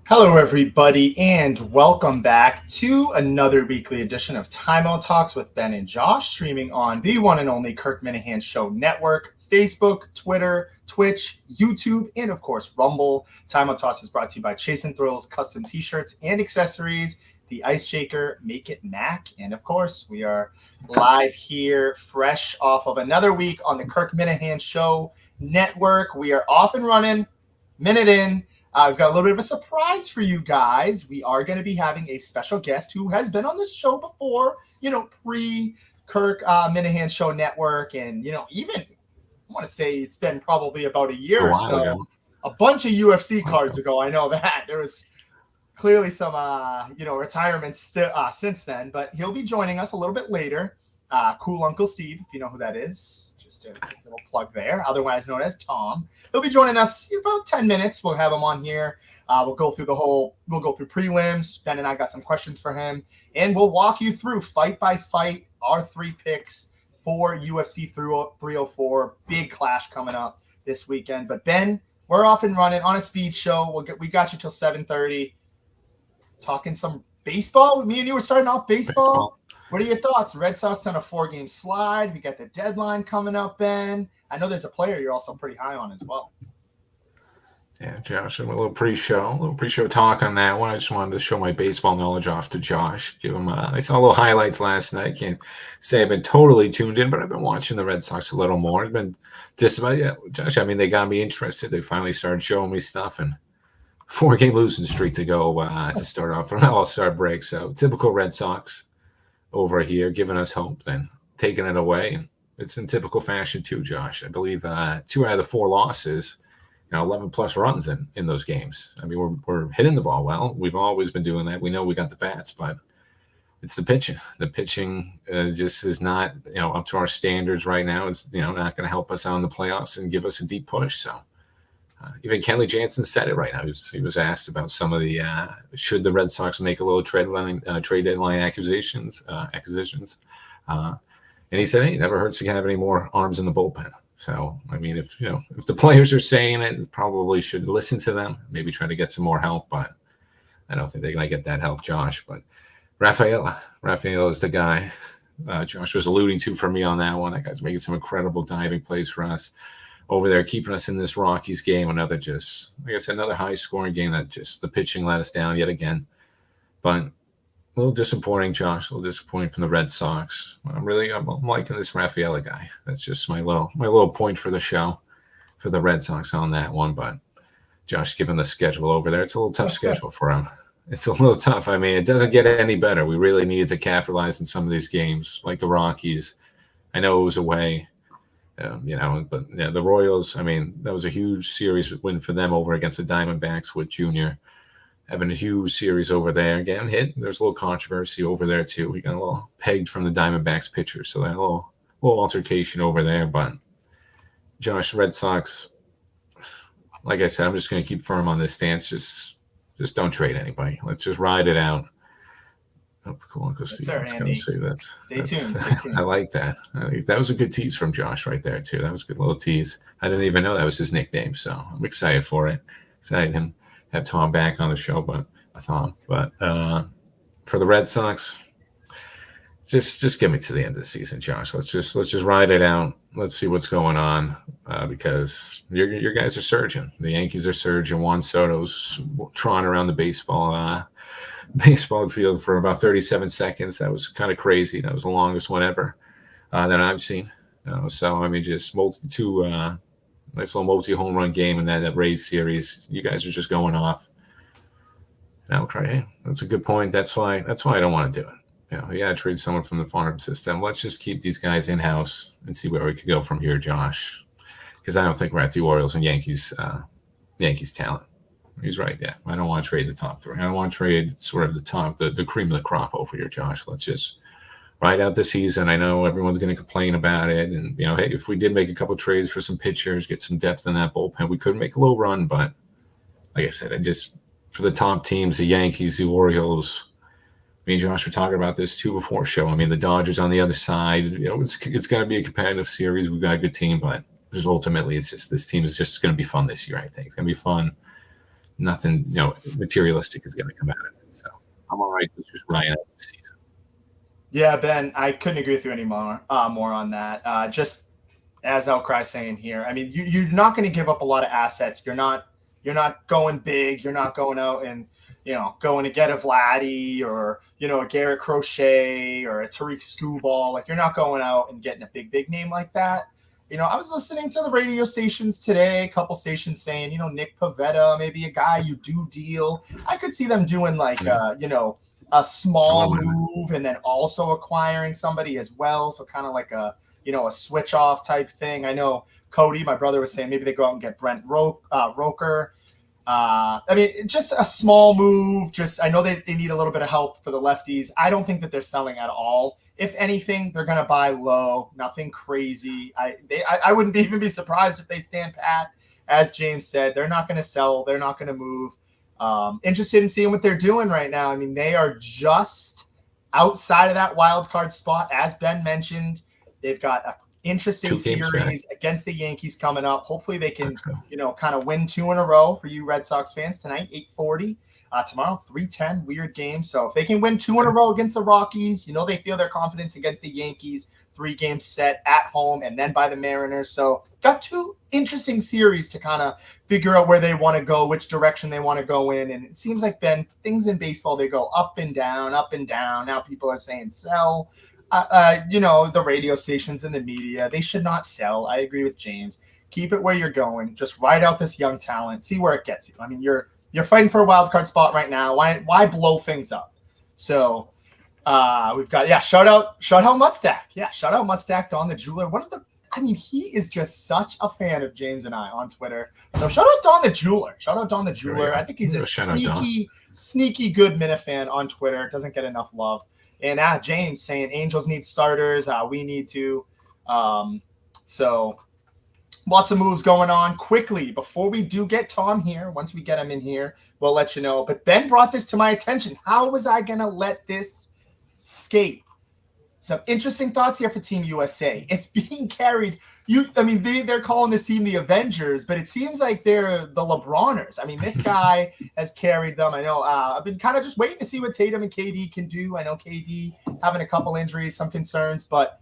Hello, everybody, and welcome back to another weekly edition of Timeout Talks with Ben and Josh, streaming on the one and only Kirk Minahan Show Network, Facebook, Twitter, Twitch, YouTube, and of course, Rumble. Timeout Talks is brought to you by Chase and Thrills custom t-shirts and accessories, the Ice Shaker, Make It Mac, and of course, we are live here, fresh off of another week on the Kirk Minahan Show Network. We are off and running, minute in. I've got a little bit of a surprise for you guys. We are going to be having a special guest who has been on this show before, pre-Kirk Minahan Show Network. And, even, I want to say it's been probably about a year or so. Ago. A bunch of UFC cards ago. I know that. There was clearly some, retirements since then. But he'll be joining us a little bit later. CoolUnclesteve, if you know who that is. Just a little plug there, otherwise known as Thom. He'll be joining us in about 10 minutes. We'll have him on here. We'll go through prelims. Ben and I got some questions for him, and we'll walk you through fight by fight our three picks for UFC 304. Big clash coming up this weekend. But Ben, we're off and running on a speed show. We got you till 7:30. Talking some baseball. Me and you were starting off baseball. What are your thoughts? Red Sox on a 4-game slide. We got the deadline coming up, Ben. I know there's a player you're also pretty high on as well. Yeah, Josh, a little pre-show talk on that one. I just wanted to show my baseball knowledge off to Josh. Give him I saw little highlights last night. Can't say I've been totally tuned in, but I've been watching the Red Sox a little more. It's been just about, Josh, I mean, they got me interested. They finally started showing me stuff, and 4-game losing streak to go to start off an all-star break. So typical Red Sox over here, giving us hope, then taking it away. And it's in typical fashion too, Josh. I believe 2 out of the 4 losses, 11 plus runs in those games. I mean, we're hitting the ball well. We've always been doing that. We know we got the bats, but it's the pitching. The pitching just is not, up to our standards right now. It's, not going to help us out in the playoffs and give us a deep push. So even Kenley Jansen said it right now. He was asked about some of the should the Red Sox make a little trade deadline acquisitions, and he said, "Hey, it never hurts to have any more arms in the bullpen." So, I mean, if the players are saying it, probably should listen to them. Maybe try to get some more help, but I don't think they're going to get that help, Josh. But Rafael is the guy Josh was alluding to for me on that one. That guy's making some incredible diving plays for us over there, keeping us in this Rockies game. Another high-scoring game that just the pitching let us down yet again. But a little disappointing, Josh. A little disappointing from the Red Sox. I'm liking this Rafaela guy. That's just my little point for the show for the Red Sox on that one. But Josh, given the schedule over there, it's a little tough schedule for him. It's a little tough. I mean, it doesn't get any better. We really needed to capitalize in some of these games, like the Rockies. I know it was away. The Royals, I mean, that was a huge series win for them over against the Diamondbacks with Junior having a huge series over there. Again, there's a little controversy over there too. We got a little pegged from the Diamondbacks pitcher, so that little altercation over there. But Josh, Red Sox, like I said, I'm just going to keep firm on this stance. Just don't trade anybody. Let's just ride it out. Oh, CoolUnclesteve. I was going to say that. Stay tuned. I like that. That was a good tease from Josh right there, too. That was a good little tease. I didn't even know that was his nickname, so I'm excited for it. Excited him have Thom back on the show, but for the Red Sox, just get me to the end of the season, Josh. Let's just ride it out. Let's see what's going on because your guys are surging. The Yankees are surging. Juan Soto's trotting around the baseball field for about 37 seconds. That was kind of crazy. That was the longest one ever that I've seen. So, I mean, just nice little multi-home run game in that Rays series. You guys are just going off. Okay, that's a good point. That's why I don't want to do it. You got to trade someone from the farm system. Let's just keep these guys in-house and see where we could go from here, Josh. Because I don't think we're at the Orioles and Yankees talent. He's right, yeah. I don't want to trade the top 3. I don't want to trade sort of the cream of the crop over here, Josh. Let's just ride out the season. I know everyone's going to complain about it. And, hey, if we did make a couple trades for some pitchers, get some depth in that bullpen, we could make a little run. But like I said, for the top teams, the Yankees, the Orioles, me and Josh were talking about this too before show. I mean, the Dodgers on the other side, it's going to be a competitive series. We've got a good team, but ultimately it's just this team is just going to be fun this year, I think. It's going to be fun. nothing, materialistic is going to come out of it. So I'm all right with just riding out the season. Yeah, Ben, I couldn't agree with you anymore. More on that. Just as Outcry saying here, I mean, you're not going to give up a lot of assets. You're not going big. You're not going out and going to get a Vladdy or a Garrett Crochet or a Tariq Skubal. Like, you're not going out and getting a big name like that. I was listening to the radio stations today, a couple stations saying, Nick Pavetta, maybe a guy you do deal. I could see them doing like, a small move and then also acquiring somebody as well. So kind of like a switch off type thing. I know Cody, my brother, was saying maybe they go out and get Brent Roker. I mean, just a small move. I know they need a little bit of help for the lefties. I don't think that they're selling at all. If anything, they're going to buy low. Nothing crazy. I wouldn't even be surprised if they stand pat. As James said, they're not going to sell. They're not going to move. Interested in seeing what they're doing right now. I mean, they are just outside of that wild card spot. As Ben mentioned, they've got an interesting series against the Yankees coming up. Hopefully they can, kind of win 2 in a row for you Red Sox fans tonight, 8:40. Tomorrow, 3:10, weird game. So if they can win 2 in a row against the Rockies, they feel their confidence against the Yankees. 3 games set at home and then by the Mariners. So got 2 interesting series to kind of figure out where they want to go, which direction they want to go in. And it seems like, Ben, things in baseball, they go up and down, up and down. Now people are saying sell. The radio stations and the media, they should not sell. I agree with James. Keep it where you're going. Just ride out this young talent. See where it gets you. I mean, you're fighting for a wild card spot right now. Why blow things up? So we've got shout out Mudstack. Yeah, shout out Mudstack, Don the Jeweler. He is just such a fan of James and I on Twitter. So shout out Don the Jeweler. I think he's a sneaky good Minifan on Twitter. Doesn't get enough love. And James saying Angels need starters. We need to. So lots of moves going on. Quickly, before we do get Thom here, once we get him in here, we'll let you know. But Ben brought this to my attention. How was I going to let this escape? Some interesting thoughts here for Team USA. It's being carried. They're calling this team the Avengers, but it seems like they're the LeBroners. I mean, this guy has carried them. I know. I've been kind of just waiting to see what Tatum and KD can do. I know KD having a couple injuries, some concerns, but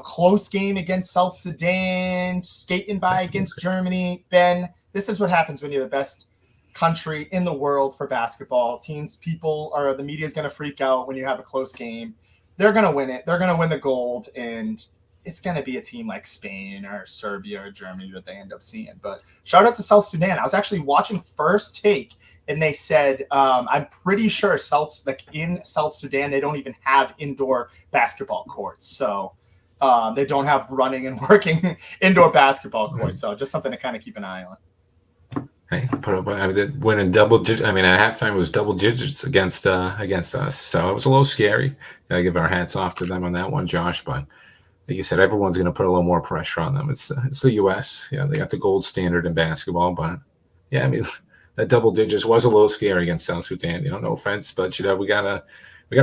close game against South Sudan, skating by against Germany. Ben, this is what happens when you're the best country in the world for basketball. The media is going to freak out when you have a close game. They're going to win it. They're going to win the gold, and it's going to be a team like Spain or Serbia or Germany that they end up seeing. But shout out to South Sudan. I was actually watching First Take, and they said, I'm pretty sure in South Sudan, they don't even have indoor basketball courts. So they don't have running and working indoor basketball courts. So just something to kind of keep an eye on. Hey, winning double digits. I mean, at halftime it was double digits against us, so it was a little scary. Gotta give our hats off to them on that one, Josh. But like you said, everyone's going to put a little more pressure on them. It's the U.S. They got the gold standard in basketball, but that double digits was a little scary against South Sudan. No offense, but we gotta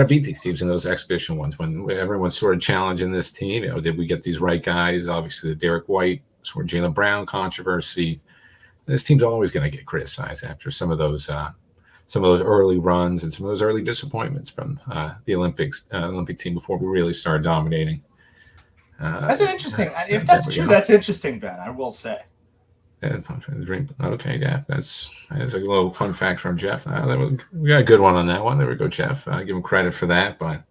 beat these teams in those exhibition ones when everyone's sort of challenging this team. Did we get these right guys? Obviously, the Derek White, sort of Jaylen Brown controversy. This team's always going to get criticized after some of those early runs and some of those early disappointments from the Olympic team before we really started dominating. That's an interesting. If that's true, that's interesting, Ben. I will say. Okay, yeah, that's a little fun fact from Jeff. We got a good one on that one. There we go, Jeff. Give him credit for that. But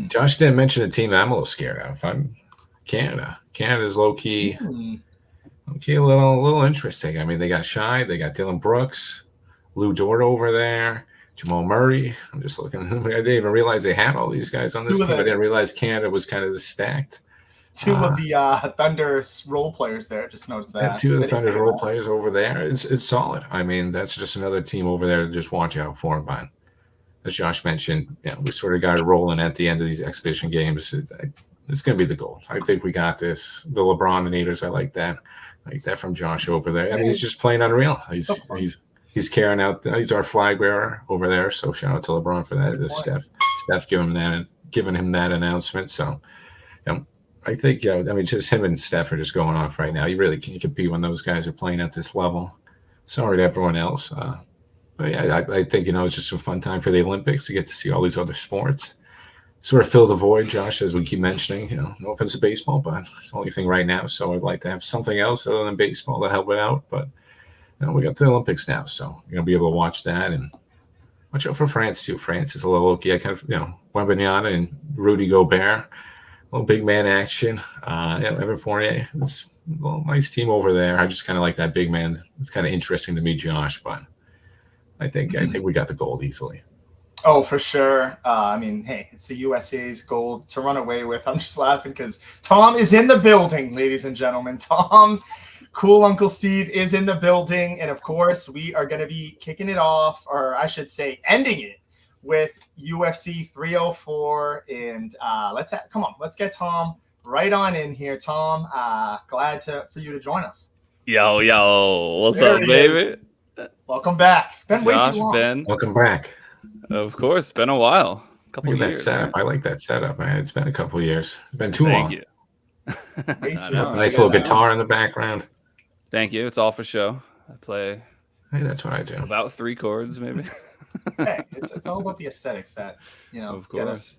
Josh didn't mention a team that I'm a little scared of. Canada. Canada's low key. Okay, a little interesting. I mean, they got Shai, they got Dylan Brooks, Lou Dort over there, Jamal Murray. I'm just looking. I didn't even realize they had all these guys on this team. I didn't realize Canada was kind of the stacked. Two of the Thunder's role players there. Just noticed that. Two of the Thunder's role players over there. It's solid. I mean, that's just another team over there to just watch out for. But as Josh mentioned, we sort of got it rolling at the end of these exhibition games. It's going to be the goal. I think we got this. The LeBron-nators, I like that. Like that from Josh over there. I mean, he's just playing unreal. He's carrying out. He's our flag bearer over there. So shout out to LeBron for that. Steph's giving him that announcement. So, I think just him and Steph are just going off right now. You really can't compete when those guys are playing at this level. Sorry to everyone else. But yeah, I think, it's just a fun time for the Olympics to get to see all these other sports. Sort of fill the void, Josh, as we keep mentioning. No offense to baseball, but it's the only thing right now. So I'd like to have something else other than baseball to help it out. But we got the Olympics now, so you're gonna be able to watch that and watch out for France too. France is a little low-key. I kind of Wembanyama and Rudy Gobert, a little big man action. Evan Fournier. It's a little nice team over there. I just kind of like that big man. It's kind of interesting to me, Josh, but I think we got the gold easily. Oh, for sure. Hey, it's the USA's gold to run away with. I'm just laughing because Thom is in the building, ladies and gentlemen. Thom, CoolUnclesteve is in the building. And of course, we are going to be kicking it off, or I should say ending it, with UFC 304. And let's get Thom right on in here. Thom, glad for you to join us. Yo, what's There up, he baby? Welcome back. Been way Josh, too long. Ben, Welcome back. of course, been a while. Couple Look at years. that setup. Right? I like that setup, man. It's been a couple of years. It's been too Thank long. you. Way I too know. long. Nice little guitar in the background. Thank you. It's all for show. I play Hey, that's what I do. about 3 chords, maybe. Hey, it's all about the aesthetics that Of get course.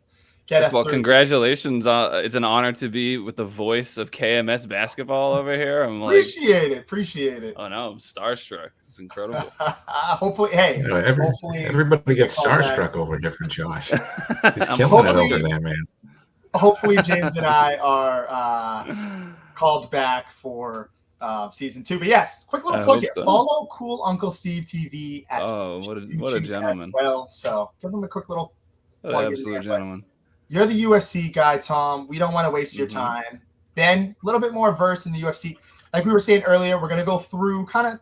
us Well, through. congratulations. It's an honor to be with the voice of KMS basketball over here. I'm like, Appreciate it. oh no, I'm starstruck. It's incredible. Hopefully, hey, hopefully everybody gets call back. starstruck over here from Josh. He's I'm killing it hopefully- over there, man. Hopefully, James and I are called back for season 2. But yes, quick little I plug hope here. so. Follow Cool Uncle Steve TV at what a YouTube gentleman. as well. So give him a quick little What plug an in absolute there, but gentleman. you're the UFC guy, Thom. We don't want to waste your time. Ben, a little bit more versed in the UFC. Like we were saying earlier, we're going to go through kind of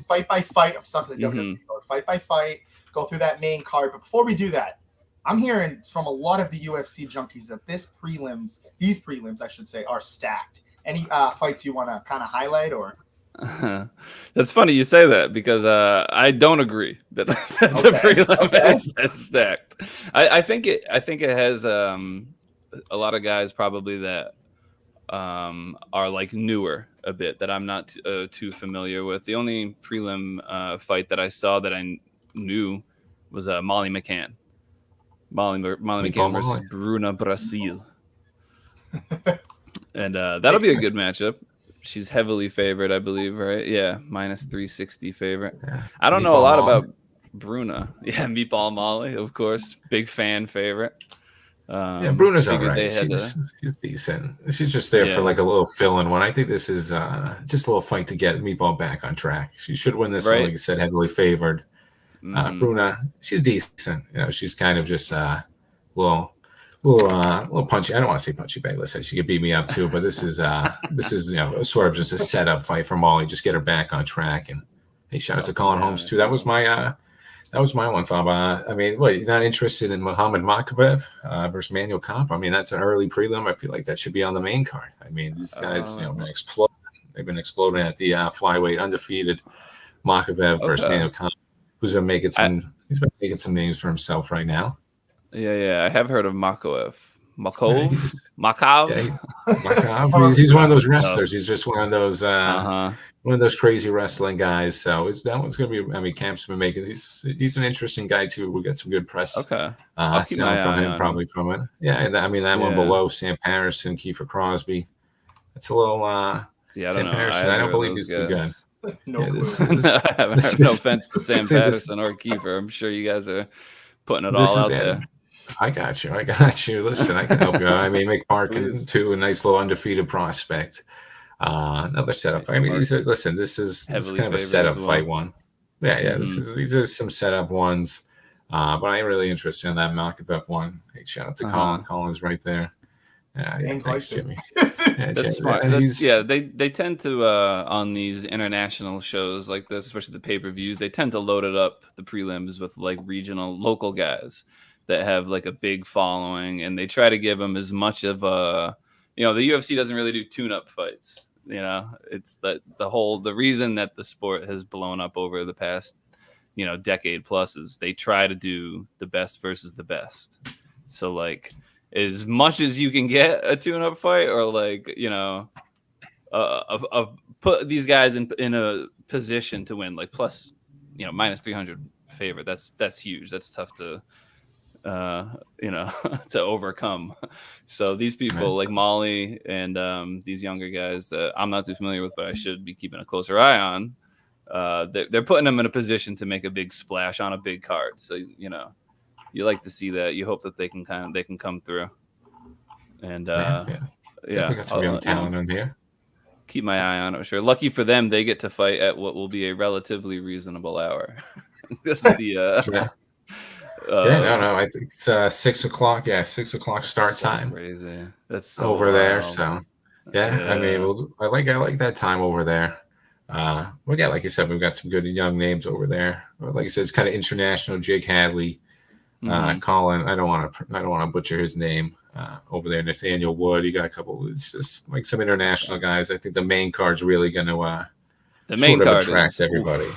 fight by fight. I'm stuck in the WWE card. Fight by fight, go through that main card. But before we do that, I'm hearing from a lot of the UFC junkies that these prelims, I should say, are stacked. Any fights you want to kind of highlight or? That's funny you say that because I don't agree that the prelim is that stacked. I think it has a lot of guys probably that are like newer a bit that I'm not too familiar with. The only prelim fight that I saw that I knew was Molly McCann. Molly McCann versus Bruna Brasil. And that'll be a good matchup. She's heavily favored, I believe, right? Yeah, minus 360 favorite. Yeah. I don't know a lot about Bruna. Yeah, Meatball Molly, of course. Big fan favorite. Bruna's all right. She's decent. She's just there for like a little fill-in one. I think this is just a little fight to get Meatball back on track. She should win this one, like you said, heavily favored. Bruna, she's decent. She's kind of just little punchy. I don't want to say punchy bag. Let's say she could beat me up too, but this is sort of just a setup fight for Molly. Just get her back on track. And hey, shout out to Colin Holmes too. That was my one, Thom. You're not interested in Muhammad Makachev versus Manuel Kopp? That's an early prelim. I feel like that should be on the main card. These guys, been exploding. They've been exploding at the flyweight, undefeated Makachev versus Manuel Kopp, who's been making he's been making some names for himself right now. Yeah, I have heard of Makachev. Makachev? Yeah, he's one of those wrestlers. He's just one of those crazy wrestling guys. So that one's going to be. Camp's been making. He's an interesting guy too. We got some good press. Okay. Sound from him probably from it. Yeah, that one below Sam Patterson, Kiefer Crosby. It's a little. Sam Patterson. I don't believe he's good. No clue. I haven't heard. No offense to Sam Patterson or Kiefer. I'm sure you guys are putting it all out there. I got you. Listen, I can help you out. Mick Parkin too, a nice little undefeated prospect. Another setup fight. This is kind of a setup fight one. Yeah. These are some setup ones. But I'm really interested in that Makachev one. Hey, shout out to Colin. Colin's right there. Thanks, Jimmy. That's smart. They tend to on these international shows like this, especially the pay-per-views, they tend to load it up the prelims with like regional local guys that have like a big following, and they try to give them as much of a, the UFC doesn't really do tune-up fights. It's the reason that the sport has blown up over the past, decade plus is they try to do the best versus the best. So like as much as you can get a tune-up fight or like, put these guys in a position to win, like plus, minus 300 favorite. That's huge. That's tough to to overcome. So these people like Molly and these younger guys that I'm not too familiar with, but I should be keeping a closer eye on. They're putting them in a position to make a big splash on a big card. So you like to see that. You hope that they can come through. And definitely got some young talent in here. Keep my eye on it. Sure. Lucky for them, they get to fight at what will be a relatively reasonable hour. That's the no. I think it's 6 o'clock. Yeah, 6 o'clock start time. Crazy. That's so over wild. There. So I mean, I like that time over there. Like you said, we've got some good young names over there. Like you said, it's kind of international. Jake Hadley, Colin. I don't want to butcher his name. Over there, Nathaniel Wood. You got a couple. It's just like some international guys. I think the main card's really going to the main card attract everybody.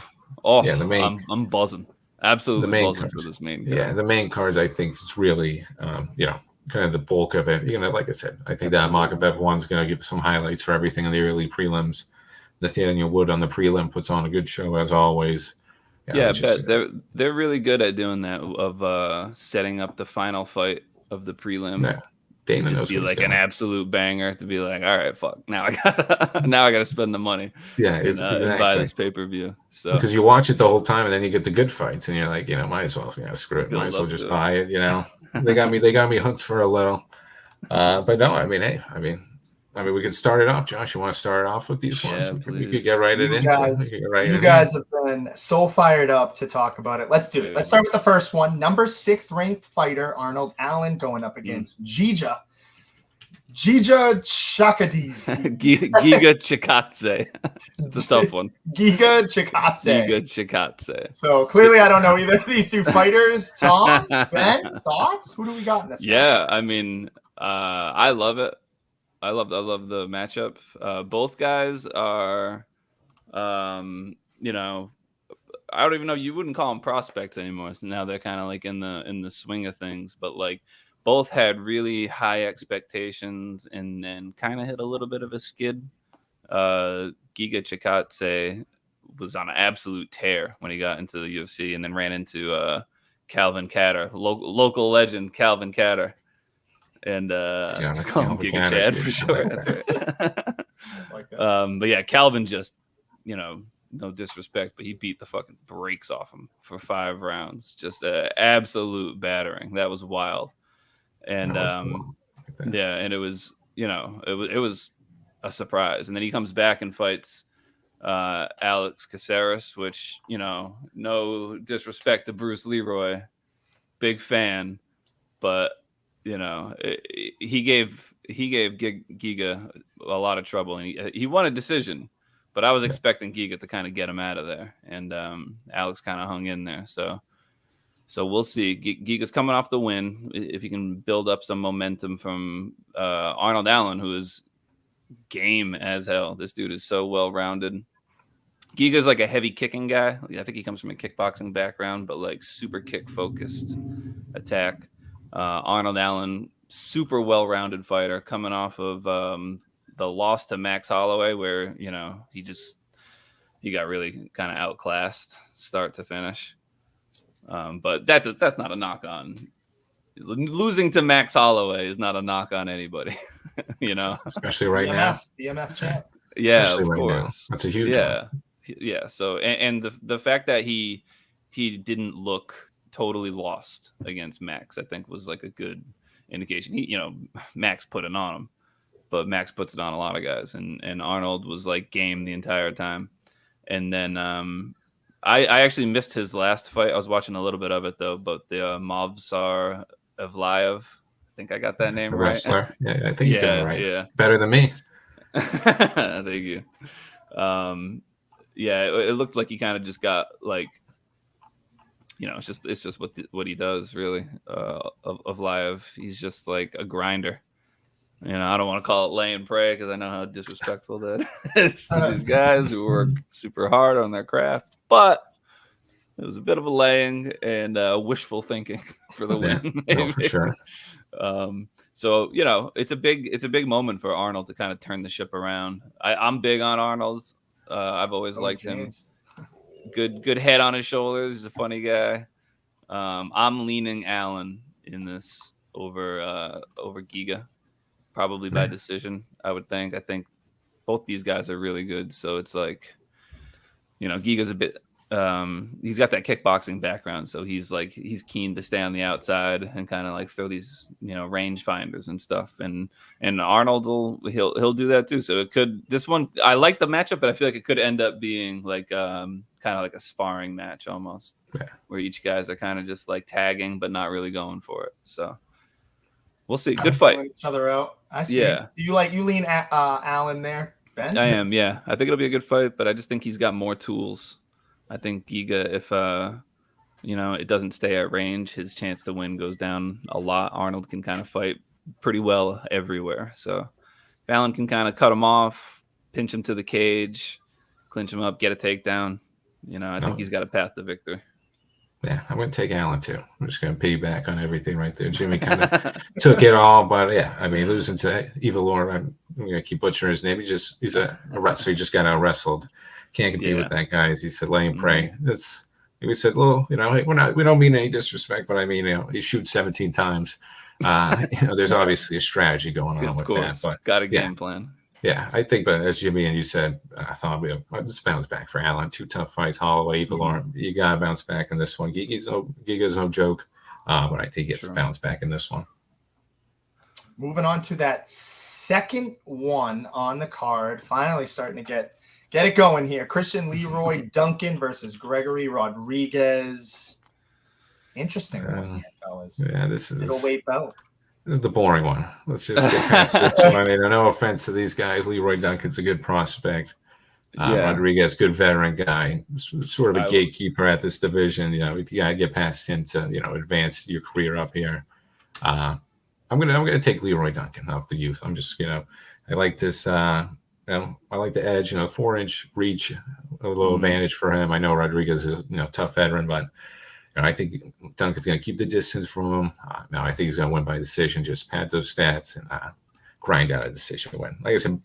The main. I'm buzzing. Absolutely buzzing for this main card. Yeah, the main cards. I think it's really kind of the bulk of it. Like I said, I think that Makabev one's going to give some highlights for everything in the early prelims. Nathaniel Wood on the prelim puts on a good show as always. They're really good at doing that, of setting up the final fight of the prelim. Yeah. Dana just be like an absolute banger to be like, all right, fuck, now I gotta spend the money. Yeah, and buy this pay-per-view. So because you watch it the whole time and then you get the good fights and you're like, might as well, screw it, might as well just buy it. They got me hooked for a little. But no, I mean, hey, I mean, we could start it off. Josh, you want to start it off with these ones? We could get right into it. You guys have been so fired up to talk about it. Let's do it. Let's start with the first one. Number 6 ranked fighter Arnold Allen going up against Giga Chikadze. Giga Chikadze. It's a tough one. Giga Chikadze. Giga Chikadze. So clearly I don't know either of these two fighters. Thom, Ben, thoughts? Who do we got in this? Yeah, I mean, I love it. I love the matchup. Both guys are, I don't even know. You wouldn't call them prospects anymore. So now they're kind of like in the swing of things. But like both had really high expectations and then kind of hit a little bit of a skid. Giga Chikadze was on an absolute tear when he got into the UFC and then ran into Calvin Catter, local legend Calvin Catter. And call him Giga Chad for sure. That's right. Like that. But yeah, Calvin just, no disrespect, but he beat the fucking brakes off him for 5 rounds. Just an absolute battering. That was wild. And cool. And it was, it was a surprise. And then he comes back and fights Alex Caceres, which, no disrespect to Bruce Leroy, big fan, but he gave Giga a lot of trouble, and he won a decision, but I was expecting Giga to kind of get him out of there, and Alex kind of hung in there. So we'll see. Giga's coming off the win. If he can build up some momentum from Arnold Allen, who is game as hell. This dude is so well rounded. Giga's like a heavy kicking guy. I think he comes from a kickboxing background, but like super kick focused attack. Arnold Allen, super well-rounded fighter, coming off of the loss to Max Holloway, where he got really kind of outclassed start to finish. But that's not a knock on losing to Max Holloway is not a knock on anybody, especially right now. The MF champ. Yeah, especially of right course. Now. That's a huge one. Yeah. So and the fact that he didn't look totally lost against Max, I think was like a good indication. Max put it on him, but Max puts it on a lot of guys, and Arnold was like game the entire time. And then I actually missed his last fight. I was watching a little bit of it though, but the Movsar Evlaev, I think I got that name right. Wrestler. Yeah, I think you got it right. Yeah, better than me. Thank you. It looked like he kind of just got like, it's just what he does really. Evlaev, he's just like a grinder. I don't want to call it lay and pray because I know how disrespectful that is to these guys who work super hard on their craft. But it was a bit of a laying and wishful thinking for the win. Yeah, for sure. So, it's a big moment for Arnold to kind of turn the ship around. I'm big on Arnold. I've always liked him. Good head on his shoulders. He's a funny guy. I'm leaning Allen in this over Giga, probably by decision. I would think. I think both these guys are really good. So it's like, Giga's a bit. He's got that kickboxing background, so he's keen to stay on the outside and kind of like throw these range finders and stuff. And Arnold he'll do that too. So this one I like the matchup, but I feel like it could end up being like kind of like a sparring match almost, where each guys are kind of just like tagging but not really going for it. So we'll see. Good fight. Each other out. I see. Yeah. You lean Allen there, Ben? I am. Yeah, I think it'll be a good fight, but I just think he's got more tools. I think Giga, if it doesn't stay at range, his chance to win goes down a lot. Arnold can kind of fight pretty well everywhere. So Fallon can kind of cut him off, pinch him to the cage, clinch him up, get a takedown. I think he's got a path to victory. Yeah, I'm going to take Allen too. I'm just going to piggyback on everything right there. Jimmy kind of took it all, but yeah, I mean, losing to Evilor, I'm going to keep butchering his name. He's a wrestler. He just got out wrestled. Can't compete with that guy. As he said, lay him pray. We said, well, we don't mean any disrespect, but I mean, he shoots 17 times. There's obviously a strategy going on with that, but got a game plan. Yeah, I think, but as Jimmy and you said, I thought we'll just bounce back for Allen. 2 tough fights, Holloway, Evilor. You got to bounce back in this one. Giga's no joke, but I think he gets to bounce back in this one. Moving on to that second one on the card, finally starting to get it going here. Christian Leroy Duncan versus Gregory Rodriguez. Interesting one here, fellas. Yeah, this is middleweight belt. This is the boring one. Let's just get past this one. I mean, no offense to these guys. Leroy Duncan's a good prospect. Rodriguez, good veteran guy, sort of a gatekeeper at this division. If you gotta get past him to advance your career up here. I'm gonna take Leroy Duncan off the youth. I'm just I like this. I like the edge. 4-inch reach, a little advantage for him. I know Rodriguez is tough veteran, but I think Duncan's going to keep the distance from him. I think he's going to win by decision. Just pad those stats and grind out a decision win. Like I said,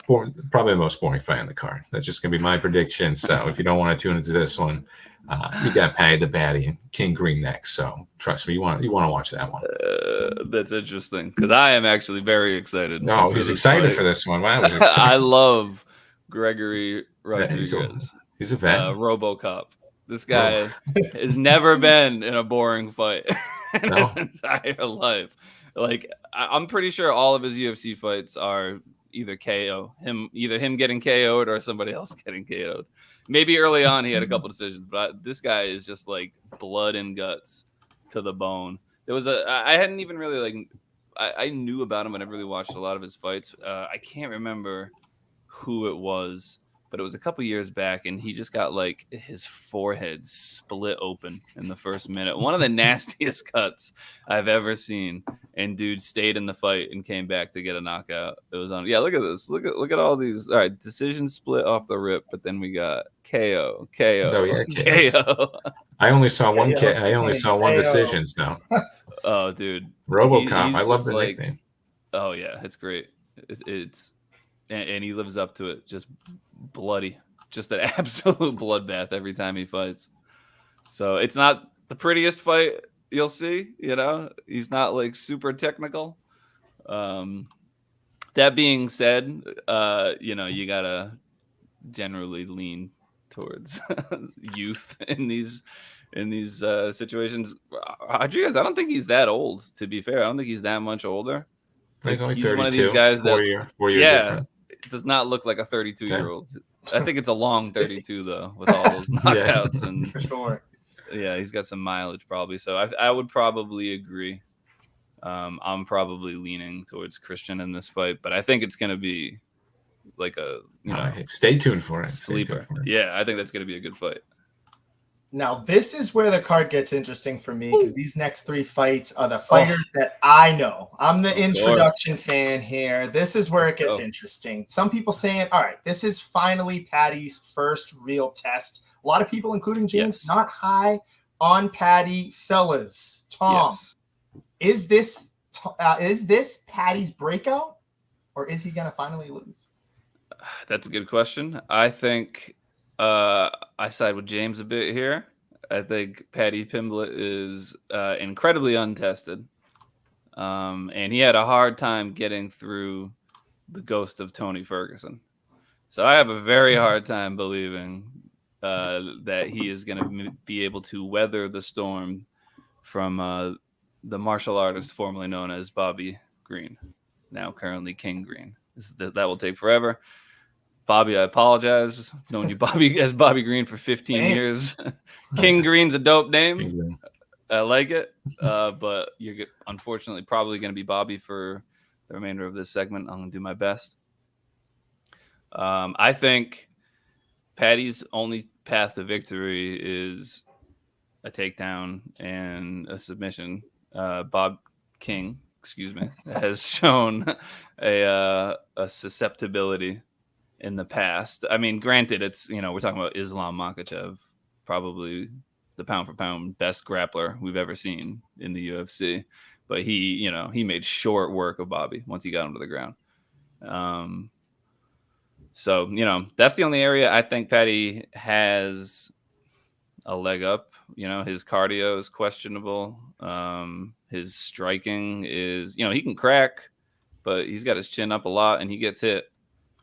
probably the most boring fight on the card. That's just going to be my prediction. So if you don't want to tune into this one, you got Paddy the Batty and King Green next. So trust me, you want to watch that one. That's interesting because I am actually very excited. No, he's excited for this one. Wow, I love Gregory Rodriguez. Yeah, he's a vet. RoboCop. This guy has never been in a boring fight in his entire life. Like, I'm pretty sure all of his UFC fights are either him getting KO'd or somebody else getting KO'd. Maybe early on he had a couple decisions, but this guy is just like blood and guts to the bone. I hadn't even really I knew about him, but I never really watched a lot of his fights. I can't remember who it was, but it was a couple years back, and he just got his forehead split open in the first minute. One of the nastiest cuts I've ever seen. And dude stayed in the fight and came back to get a knockout. It was on. Yeah, look at this. Look at all these. All right, decision split off the rip, but then we got KO. Oh yeah, KO. I only saw one. I only saw one decision. So. Oh, dude. RoboCop. I love the nickname. Oh yeah, it's great. It's and he lives up to it. Just bloody, just an absolute bloodbath every time he fights. So it's not the prettiest fight you'll see. He's not super technical. That being said, you gotta generally lean towards youth in these situations. Rodriguez, I don't think he's that old. To be fair, I don't think he's that much older. He's only 32. One of these guys that 4 year difference. It does not look like a 32-year-old. I think it's a long 32 though, with all those knockouts and for sure. Yeah, he's got some mileage probably. So I would probably agree. I'm probably leaning towards Christian in this fight, but I think it's going to be stay tuned for it. Sleeper. Yeah, I think that's going to be a good fight. Now, this is where the card gets interesting for me because these next 3 fights are the fighters that I know. I'm the introduction fan here. This is where it gets interesting. Some people saying, all right, this is finally Paddy's first real test. A lot of people, including James, not high on Paddy. Fellas, Thom, is this Is this Paddy's breakout, or is he going to finally lose? That's a good question. I think I side with James a bit here. I think Paddy Pimblett is incredibly untested. And he had a hard time getting through the ghost of Tony Ferguson. So I have a very hard time believing that he is going to be able to weather the storm from the martial artist formerly known as Bobby Green, now currently King Green. That will take forever. Bobby, I apologize. I've known you as Bobby Green for 15 years. King Green's a dope name. I like it. But you're unfortunately probably going to be Bobby for the remainder of this segment. I'm going to do my best. I think Paddy's only path to victory is a takedown and a submission. Bob King, has shown a susceptibility in the past. I mean, granted, it's, we're talking about Islam Makhachev, probably the pound for pound best grappler we've ever seen in the UFC. But he made short work of Bobby once he got him to the ground. So, that's the only area I think Paddy has a leg up. His cardio is questionable. His striking is, he can crack, but he's got his chin up a lot and he gets hit.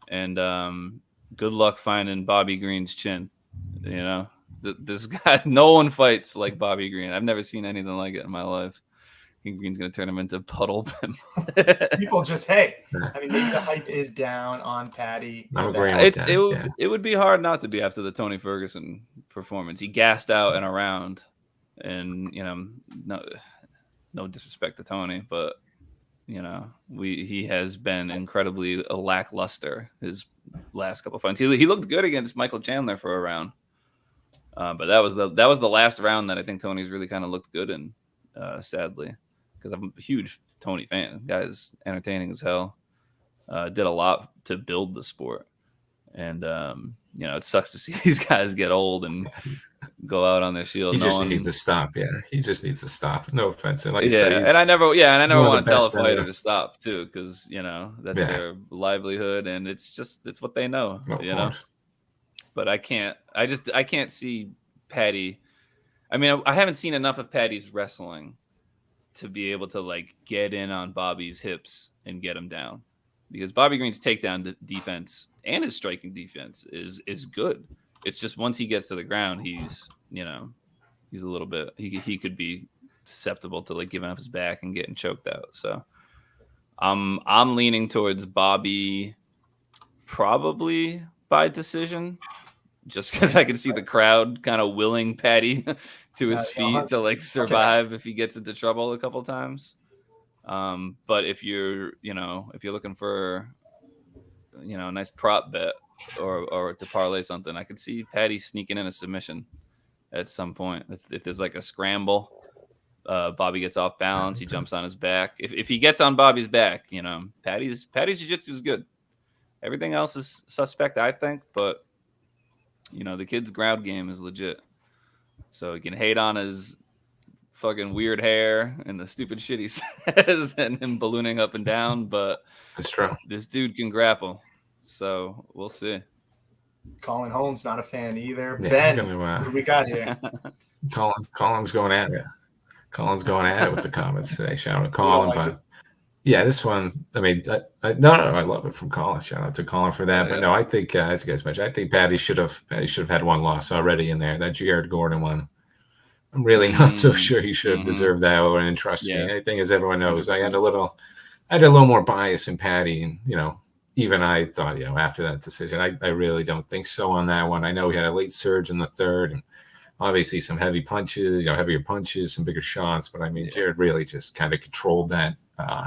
And good luck finding Bobby Green's chin. This guy, no one fights like Bobby Green. I've never seen anything like it in my life. King Green's going to turn him into puddle. People just, maybe the hype is down on Paddy. I'm agreeing with that. It would be hard not to be after the Tony Ferguson performance. He gassed out and around, and no disrespect to Tony, but he has been incredibly lackluster his last couple of fights. He looked good against Michael Chandler for a round, but that was the last round that I think Tony's really kind of looked good in, sadly. Because I'm a huge Tony fan. Guy's entertaining as hell. Did a lot to build the sport. And, it sucks to see these guys get old and go out on their shield. He just needs to stop. Yeah, he just needs to stop. No offense. Like and I never want to tell a fighter to stop, too, because, that's their livelihood. And it's what they know, But I can't see Paddy. I mean, I haven't seen enough of Paddy's wrestling to be able to get in on Bobby's hips and get him down, because Bobby Green's takedown defense and his striking defense is good. It's just once he gets to the ground, he's a little bit, he could be susceptible to giving up his back and getting choked out. So I'm leaning towards Bobby, probably by decision, just because I can see the crowd kind of willing Paddy to his feet to survive if he gets into trouble a couple times. But if you're looking for, a nice prop bet or to parlay something, I could see Paddy sneaking in a submission at some point. If there's a scramble, Bobby gets off balance, he jumps on his back. If he gets on Bobby's back, Paddy's jiu-jitsu is good. Everything else is suspect, I think, but the kid's ground game is legit. So you can hate on his fucking weird hair and the stupid shit he says and him ballooning up and down, but it's true. This dude can grapple. So we'll see. Colin Holmes not a fan either. Yeah, Ben, what do we got here? Colin's going at it. Colin's going at it with the comments today. Shout out to Colin, but yeah, this one, I mean, I love it from Colin. Shout out to Colin for that. But no, I think, as you guys mentioned, I think Paddy should have had one loss already in there. That Jared Gordon one, I'm really not so sure he should have deserved that one. And trust me, I think, as everyone knows, 100%. I had a little more bias in Paddy, and even I thought, after that decision, I really don't think so on that one. I know he had a late surge in the third, and obviously some heavy punches, heavier punches, some bigger shots. But I mean, Jared really just kind of controlled that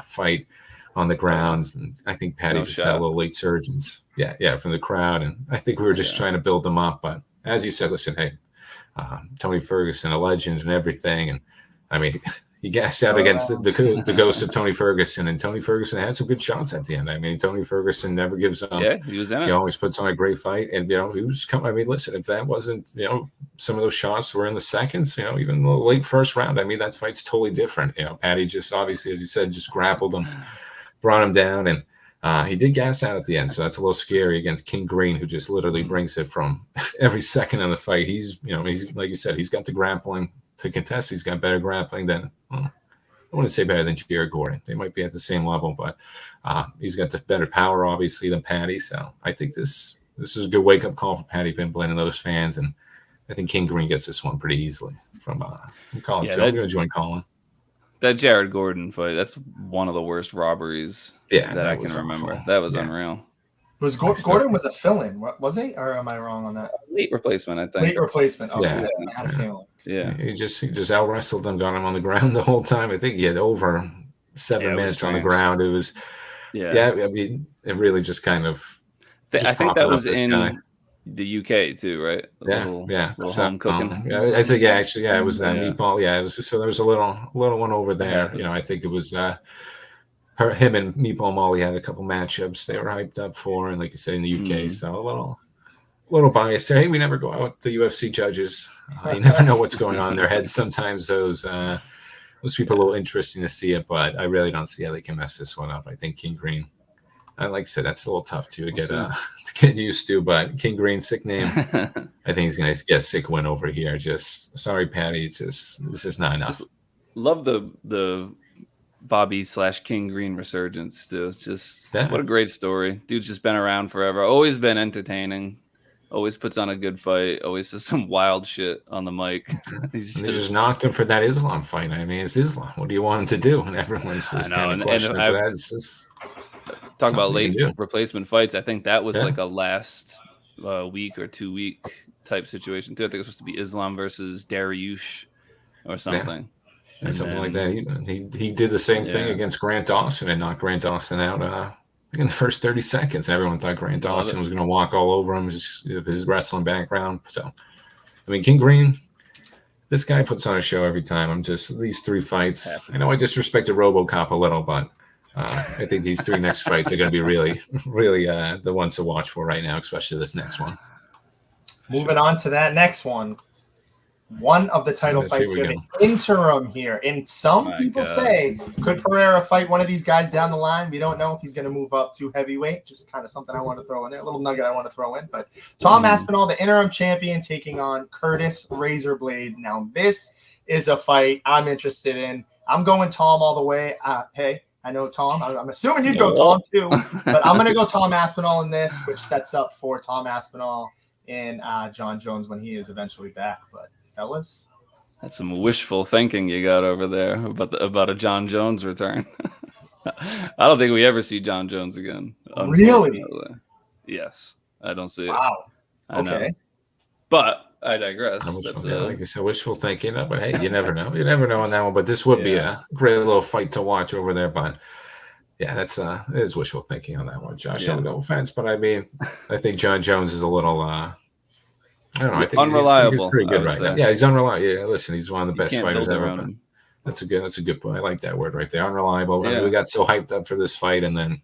fight on the ground, and I think Paddy just had a little late surgeons, from the crowd, and I think we were just trying to build them up. But as you said, listen, hey, Tony Ferguson, a legend and everything, and I mean, he gassed out against the ghost of Tony Ferguson, and Tony Ferguson had some good shots at the end. I mean, Tony Ferguson never gives up. Yeah, he was in it. He always puts on a great fight, and he was coming. I mean, listen, if that wasn't, some of those shots were in the seconds, even the late first round. I mean, that fight's totally different. Patty just obviously, as you said, just grappled him, brought him down, and he did gas out at the end, so that's a little scary against King Green, who just literally brings it from every second of the fight. He's like you said, he's got the grappling to contest. He's got better grappling than, I wouldn't say better than Jared Gordon. They might be at the same level, but he's got the better power, obviously, than Patty. So I think this is a good wake-up call for Patty Pimblett and those fans, and I think King Green gets this one pretty easily from Colin. I'm going to join Colin. That Jared Gordon fight, that's one of the worst robberies that I can remember. Awful. That was unreal. Gordon was a fill-in, was he? Or am I wrong on that? Late replacement, I think. Late replacement. Okay, yeah. I had a feeling. Yeah. He just out-wrestled him, got him on the ground the whole time. I think he had over 7 minutes on the ground. It was, I mean, it really just kind of. I think that was in the UK too, right? Little home cooking. I think it was that meatball. Yeah, it was so there was a little one over there. I think it was him and Meatball Molly had a couple matchups they were hyped up for, and like you said in the UK, so a little biased there. Hey, we never go out the UFC judges. You never know what's going on in their heads. Sometimes those people are a little interesting to see it, but I really don't see how they can mess this one up. I think King Green. Like I said, that's a little tough to get used to, but King Green, sick name. I think he's going to get a sick win over here. Just sorry, Patty. This is not enough. Love the Bobby / King Green resurgence too. What a great story. Dude's just been around forever. Always been entertaining. Always puts on a good fight. Always says some wild shit on the mic. They just knocked him for that Islam fight. I mean, it's Islam. What do you want him to do? And everyone's just kind of questioning for that. It's just. Talk about late replacement fights. I think that was like a last week or 2 week type situation too. I think it was supposed to be Islam versus Dariush or something. Yeah. Something like that. He did the same thing against Grant Dawson and knocked Grant Dawson out in the first 30 seconds. Everyone thought Grant Dawson was going to walk all over him just his wrestling background. So, I mean, King Green, this guy puts on a show every time. These 3 fights. I know I disrespected RoboCop a little, but I think these 3 next fights are going to be really, really the ones to watch for right now, especially this next one. Moving on to that next one. One of the title fights getting interim here. And some people say, could Pereira fight one of these guys down the line? We don't know if he's going to move up to heavyweight. Just kind of something I want to throw in there. A little nugget I want to throw in. But Thom Aspinall, the interim champion, taking on Curtis Razorblades. Now, this is a fight I'm interested in. I'm going Thom all the way. Hey. I know Thom. I'm assuming you'd go Thom too, but I'm going to go Thom Aspinall in this, which sets up for Thom Aspinall and John Jones when he is eventually back. But fellas, that's some wishful thinking you got over there about a John Jones return. I don't think we ever see John Jones again. Really? Yes, I don't see it. Wow. I know. But I digress. Like I said, wishful thinking. But hey, you never know. You never know on that one. But this would be a great little fight to watch over there. But yeah, it is wishful thinking on that one, Josh. No offense, but I mean, I think John Jones is a little. I don't know. I think unreliable. He's pretty good right now. Yeah, he's unreliable. Yeah, listen, he's one of the best fighters ever. That's a good point. I like that word right there. Unreliable. I mean, we got so hyped up for this fight, and then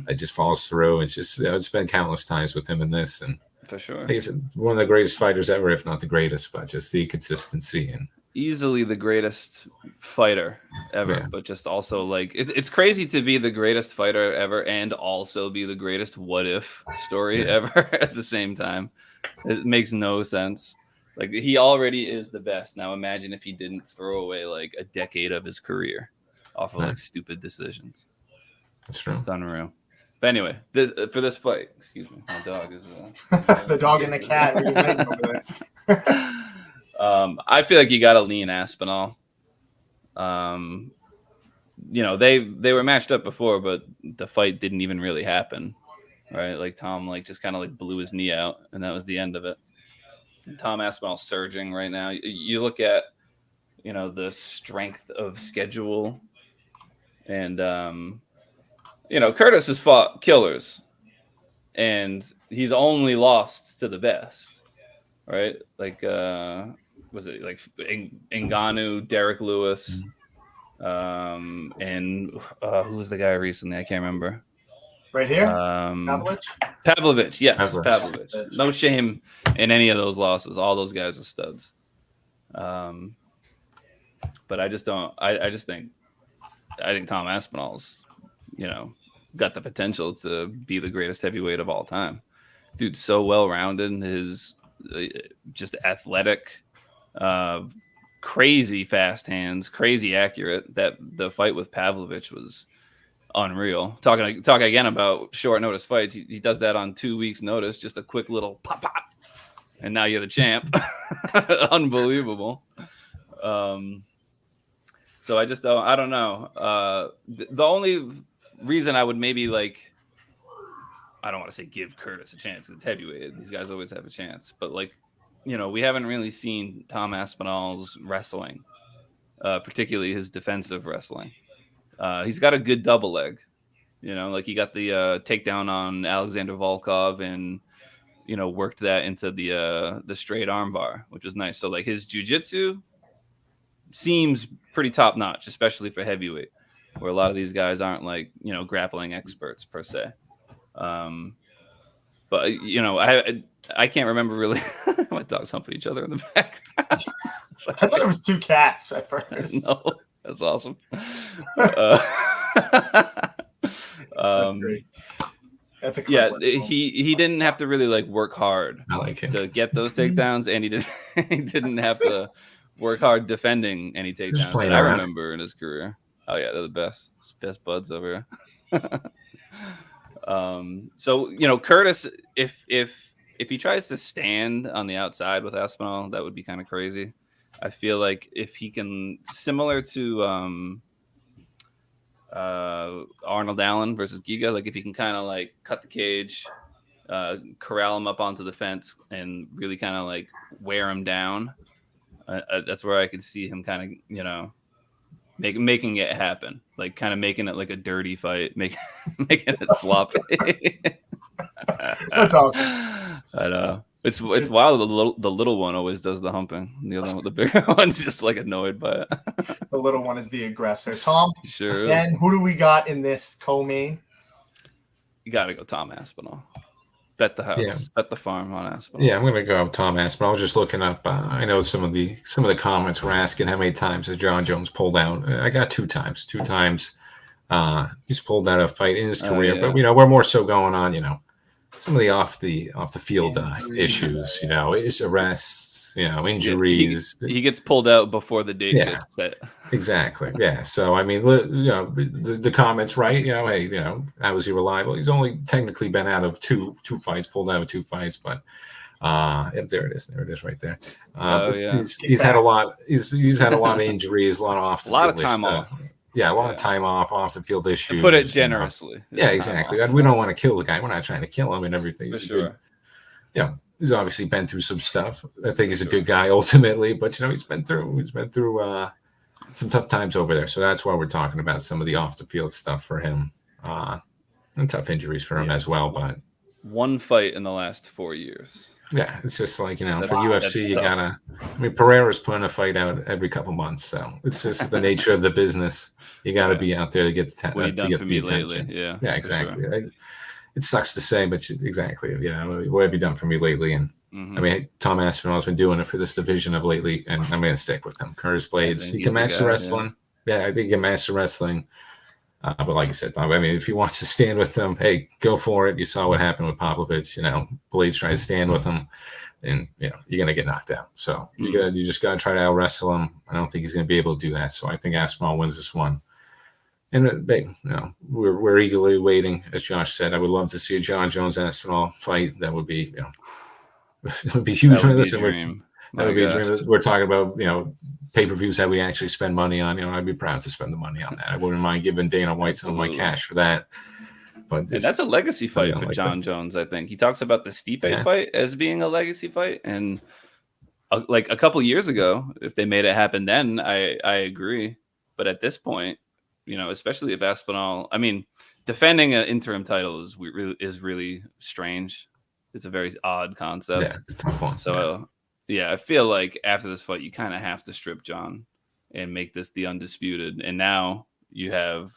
it just falls through. It's just it's been countless times with him in this, and. For sure. He's one of the greatest fighters ever, if not the greatest, but just the consistency and easily the greatest fighter ever, but just also like it's crazy to be the greatest fighter ever and also be the greatest what if story ever at the same time. It makes no sense. Like he already is the best. Now imagine if he didn't throw away like a decade of his career off of like stupid decisions. That's true. It's unreal. But anyway, for this fight, excuse me, my dog is the dog and the cat. I feel like you got to lean Aspinall. They were matched up before, but the fight didn't even really happen, right? Like Thom just kind of blew his knee out, and that was the end of it. And Thom Aspinall surging right now. You look at the strength of schedule, and Curtis has fought killers, and he's only lost to the best, right? Like, was it like Ngannou, Derek Lewis, And who was the guy recently? I can't remember. Right here? Pavlovich? Yes, Pavlovich. No shame in any of those losses. All those guys are studs. But I just don't. I think Thom Aspinall's, got the potential to be the greatest heavyweight of all time. Dude's so well-rounded. His just athletic, crazy fast hands, crazy accurate. That the fight with Pavlovich was unreal. Talk again about short notice fights. He does that on 2 weeks notice, just a quick little pop, and now you're the champ. Unbelievable. So I don't know. The only reason I would maybe I don't want to say give Curtis a chance. It's heavyweight. These guys always have a chance, but we haven't really seen Thom Aspinall's wrestling, particularly his defensive wrestling. He's got a good double leg, he got the takedown on Alexander Volkov and, worked that into the straight arm bar, which is nice. So his jiu-jitsu seems pretty top notch, especially for heavyweight, where a lot of these guys aren't grappling experts per se. But I can't remember really. My dogs humping each other in the back. I thought it was two cats at first. No, that's awesome. That's great. That's a he didn't have to really work hard to get those takedowns, and he didn't have to work hard defending any takedowns that I remember in his career. Oh yeah, they're the best buds over here. So Curtis, if he tries to stand on the outside with Aspinall, that would be kind of crazy. I feel like if he can, similar to Arnold Allen versus Giga, if he can kind of cut the cage, corral him up onto the fence, and really kind of wear him down, that's where I could see him kind of making it happen, kind of making it a dirty fight, making it sloppy. That's awesome. I know. It's wild. The little one always does the humping. The other one, the bigger one's just annoyed by it. The little one is the aggressor. Tom, sure. And who do we got in this co-main? You got to go Thom Aspinall. Bet the house. Yeah. Bet the farm on Aspinall. Yeah, I'm going to go Thom Aspinall. I was just looking up. I know some of the comments were asking how many times has John Jones pulled out. I got 2 times. 2 times he's pulled out a fight in his career, but we're more so going on some of the off the field issues. His arrests, injuries. He gets pulled out before the date gets set. Exactly. Yeah. So I mean, the comments, right? Hey, how is he reliable? He's only technically been out of two fights, pulled out of 2 fights, but there it is. There it is, right there. He's had a lot. He's had a lot of injuries, a lot of off the field. A lot of time off. Yeah, a lot of time off the field issues. To put it generously. Yeah, exactly. We don't want to kill the guy. We're not trying to kill him and everything. For sure. He's obviously been through some stuff. I think he's a good guy ultimately, but he's been through some tough times over there. So that's why we're talking about some of the off the field stuff for him, and tough injuries for him as well. But 1 fight in the last 4 years. Yeah, it's just for UFC, you gotta. I mean, Pereira's putting a fight out every couple months, so it's just the nature of the business. You got to be out there to get the attention. Lately? Yeah, exactly. Sure. It sucks to say, but exactly. What have you done for me lately? And I mean, Thom Aspinall has been doing it for this division of lately, and I'm going to stick with him. Curtis Blades, he can match the wrestling. Yeah, I think he can match the wrestling. But like I said, Thom, I mean, if he wants to stand with him, hey, go for it. You saw what happened with Pavlovich. Blades trying to stand with him, and you're going to get knocked out. So you just got to try to out wrestle him. I don't think he's going to be able to do that. So I think Aspinall wins this one. And we're eagerly waiting, as Josh said. I would love to see a John Jones Aspinall fight. That would be, it would be huge. That would be a dream. That would be a dream. We're talking about, pay-per-views that we actually spend money on. I'd be proud to spend the money on that. I wouldn't mind giving Dana White some of my cash for that. But that's a legacy fight for John Jones, I think. He talks about the Stipe fight as being a legacy fight. And a couple years ago, if they made it happen then, I agree. But at this point, especially if Aspinall, I mean, defending an interim title is really strange. It's a very odd concept. Yeah, it's a tough one. So, I feel like after this fight, you kind of have to strip John and make this the undisputed. And now you have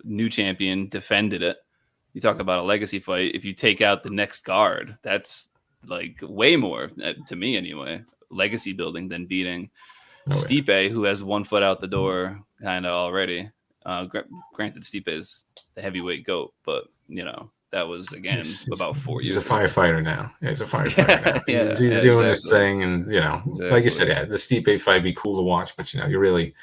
new champion, defended it. You talk about a legacy fight. If you take out the next guard, that's like way more, to me anyway, legacy building than beating Stipe, who has 1 foot out the door kind of already. Granted, Stipe is the heavyweight GOAT, but that was again about 4 years. He's a firefighter now. Yeah, he's a firefighter now. He's doing his thing, and like you said, the Stipe fight be cool to watch, but you're really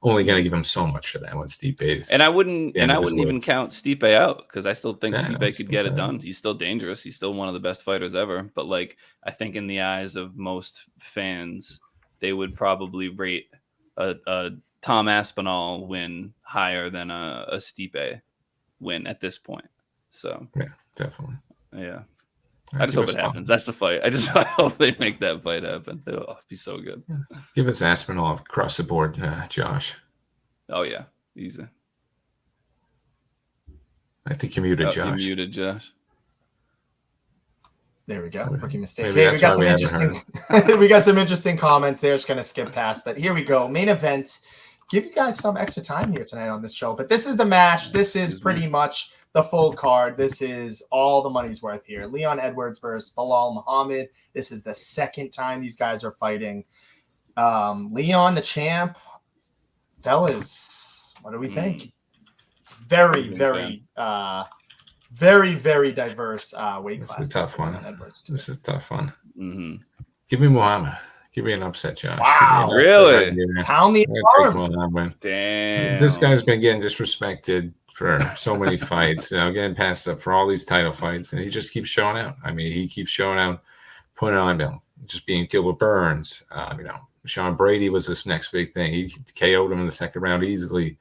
only going to give him so much for that one. Stipe is, and I wouldn't even count Stipe out, because I still think Stipe could get it done. He's still dangerous. He's still one of the best fighters ever. But like, I think in the eyes of most fans, they would probably rate a Thom Aspinall win higher than a Stipe win at this point. So yeah, definitely. Yeah, I just hope it happens. That's the fight. I hope they make that fight happen. It'll be so good. Yeah. Give us Aspinall across the board, Josh. Oh yeah, easy. I think you muted Josh. You muted Josh. There we go. Rookie mistake. Hey, we got some interesting. We got some interesting comments there. Just gonna skip past, but here we go. Main event. Give you guys some extra time here tonight on this show, but this is the match. This is pretty much the full card. This is all the money's worth here. Leon Edwards versus Belal Muhammad. This is the second time these guys are fighting. Leon, the champ. Fellas, what do we think? Very, very diverse weight class. This is a tough one. This is a tough one. Mm-hmm. Give me Muhammad. Give me an upset, Josh. Wow, really? Pound the arm. Damn. This guy's been getting disrespected for so many fights, getting passed up for all these title fights, and he just keeps showing out. I mean, he keeps showing out, putting on, just being killed with burns. Sean Brady was this next big thing. He KO'd him in the second round easily.